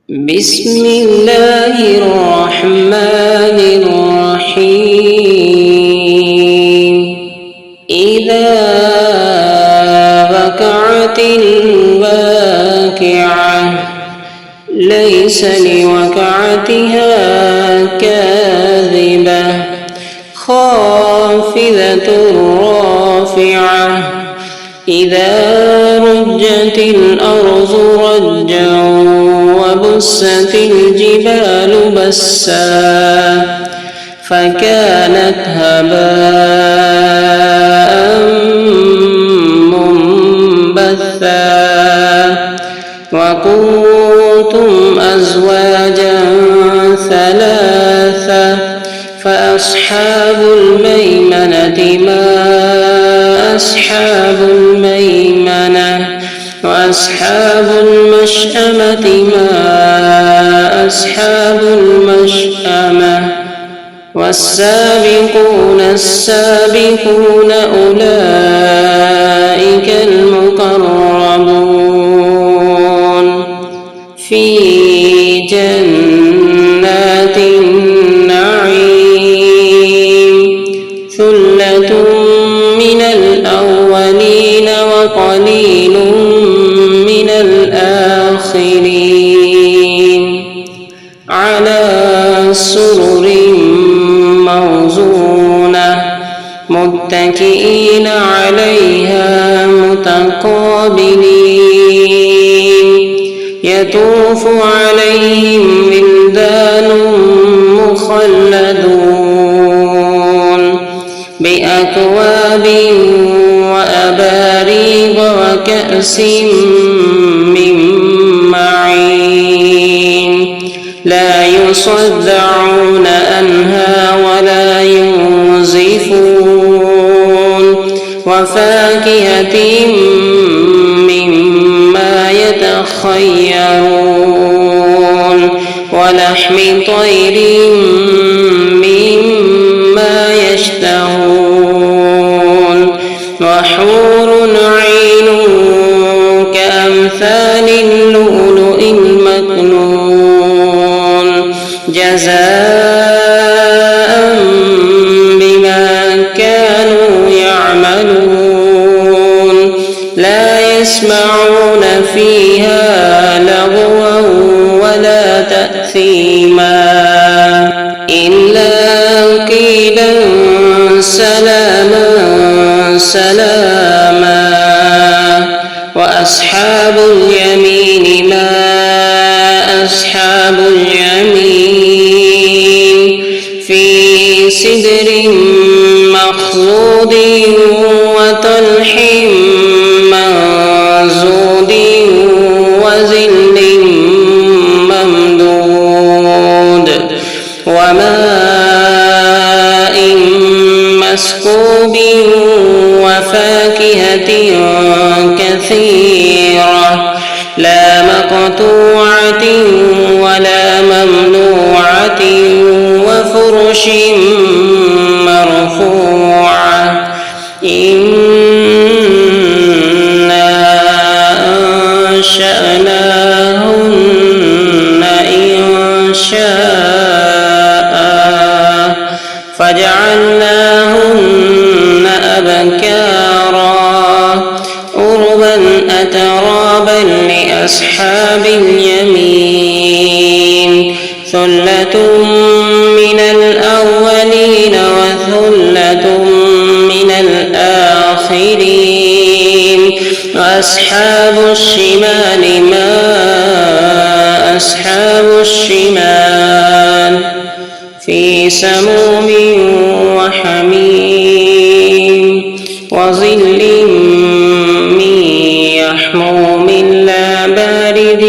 بسم الله الرحمن الرحيم إذا وقعت الواقعة ليس لوقعتها كاذبة خافضة رافعة إذا رجت الأرض رجا وبست الجبال بسا فكانت هباء منبثا وكنتم أزواجا ثلاثة فأصحاب الميمنة ما أصحاب الميمنة وأصحاب المشأمة ما أصحاب المشأمة والسابقون السابقون أولئك المقربون في جنات النعيم ثلة من الأولين وقليل من الآخرين على سرر موضونة متكئين عليها متقابلين يطوف عليهم ولدان مخلدون بأكواب وأباريق وكأس من معين لا يصدعون عنها ولا ينزفون وفاكهة مما يتخيرون ولحم طير مما يشتهون وحور عين كأمثال اللؤلؤ المكنون جزاء بما كانوا يعملون لا يسمعون فيها لغوا ولا تأثيما إلا قيلا سلاما سلاما وأصحاب اليمين ما أصحاب اليمين في سدر مخضود وطلح منضود وظل ممدود وماء مسكوب وفاكهة كثيرة لا مقطوعة ولا ممنوعة وفرش مرفوعة إنا أنشأناهن إنشاء فجعلناهن أبكارا عربا أترابا لأصحاب اليمين ثلة من الأولين وثلة من الآخرين وأصحاب الشمال ما أصحاب الشمال في سموم وحميم وظل من يحموم لا بارد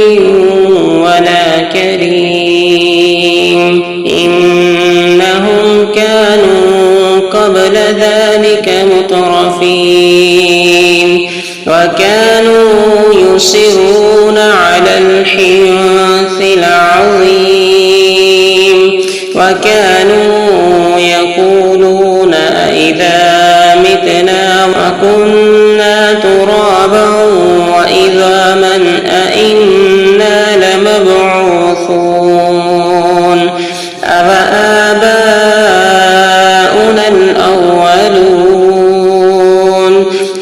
ولا كريم إنهم كانوا قبل ذلك مترفين وكانوا يصرون على الحنث العظيم وكانوا يقولون إذا متنا وكنا ترابا وإذا من أئنا لمبعوثون لمبعوثون أَوَآبَاؤُنَا الْأَوَّلُونَ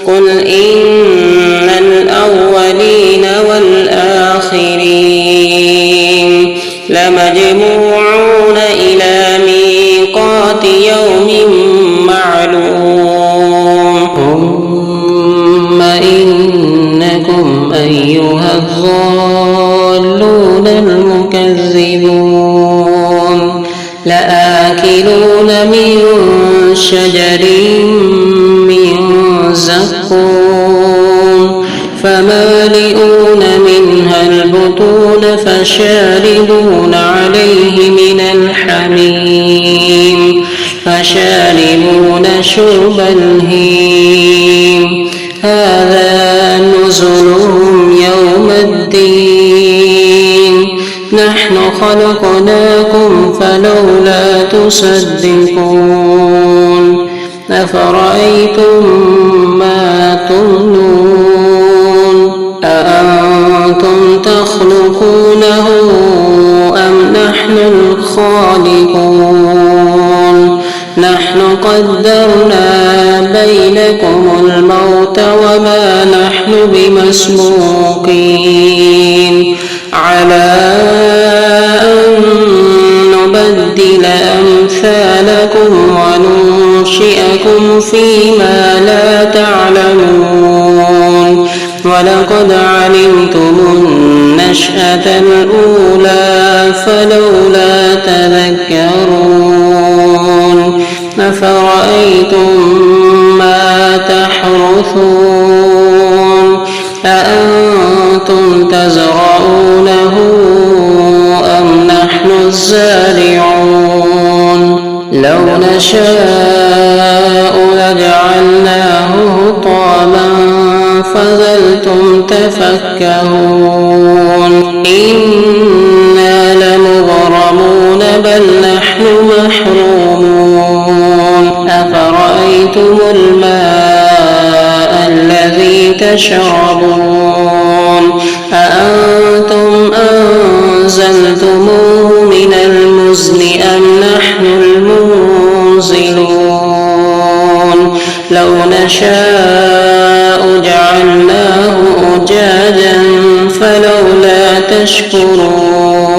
قُلْ إِنَّ الْأَوَّلِينَ وَالْآخِرِينَ لَمَجْمُوعُونَ إِلَى مِيقَاتِ يَوْمٍ معلوم ثم إنكم أيها الضالون المكذبون لآكلون من شجر من زقوم فمالئون منها البطون فشاربون عليه من الحميم فشاربون شرب الهيم هذا نزلهم يوم الدين نحن خلقناكم فلولا تصدقون أفرأيتم ما تمنون أأنتم تخلقونه أم نحن الخالقون نحن قدرنا بينكم الموت وما نحن بمسبوقين على أن نبدل أمثالكم وننشئكم فيما لا تعلمون ولقد علمتم النشأة الأولى فلولا تذكرون أفرأيتم ما تحرثون أأنتم تزرعونه أم نحن الزارعون لو نشاء لجعلناه حطاما فظلتم تفكهون إنا لمغرمون بل نحن محرومون أفرأيتم الماء الذي تشربون أأنتم أنزلتموه من المزن أم نحن المنزلون لو نشاء جعلناه أجاجا فلولا تشكرون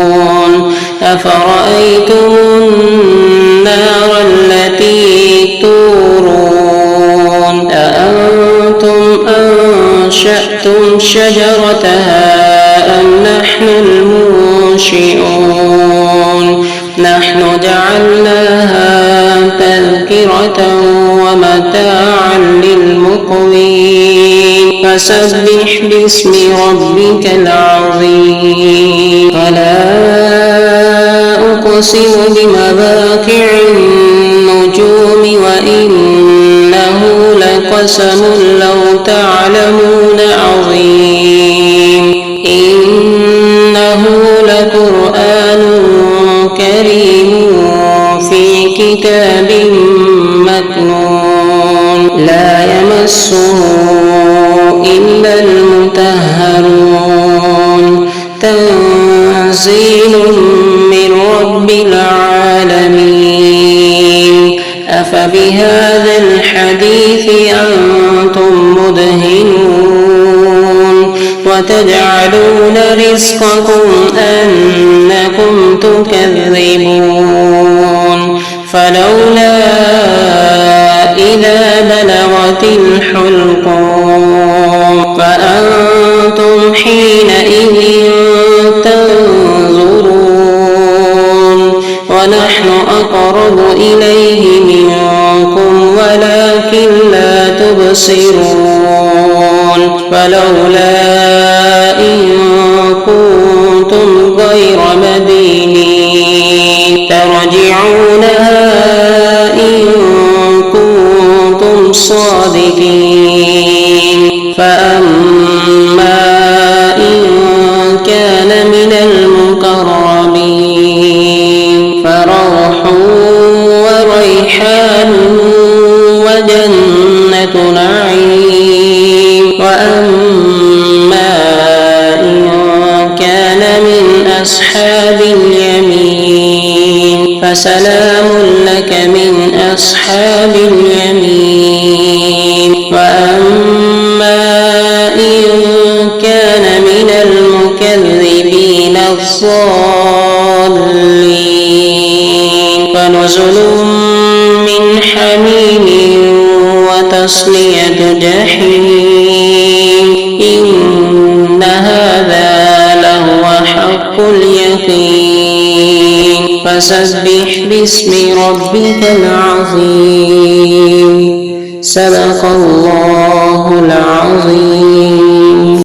أفرأيتم النار التي تورون أأنتم أنشأتم شجرتها أم نحن المنشئون نحن جعلناها تذكرة ومتاعا للمقوين فسبح باسم ربك العظيم فلا أقسم بمواقع النجوم وإنه لقسم لو تعلمون عظيم إنه لقرآن كريم في كتاب مكنون لا يمسه إلا المطهرون تنزيل من رب العالمين أفبهذا الحديث أنتم مدهنون وتجعلون رزقكم أنكم تكذبون فلولا إذا بلغت الحلقوم فأنتم حينئذ تنظرون ونحن أقرب إليه منكم ولكن لا تبصرون فلولا إن كنتم غير مدينين ترجعونها إن كنتم صادقين فأما إن كان من المقربين فروح وريحان وجنة نعيم وأما إن كان من أصحاب أصحاب اليمين فسلام لك من أصحاب اليمين وأما إن كان من المكذبين الضالين فنزل من حميم وتصلية جحيم إن هذا لهو حق اليقين فسبح باسم ربك العظيم صدق الله العظيم.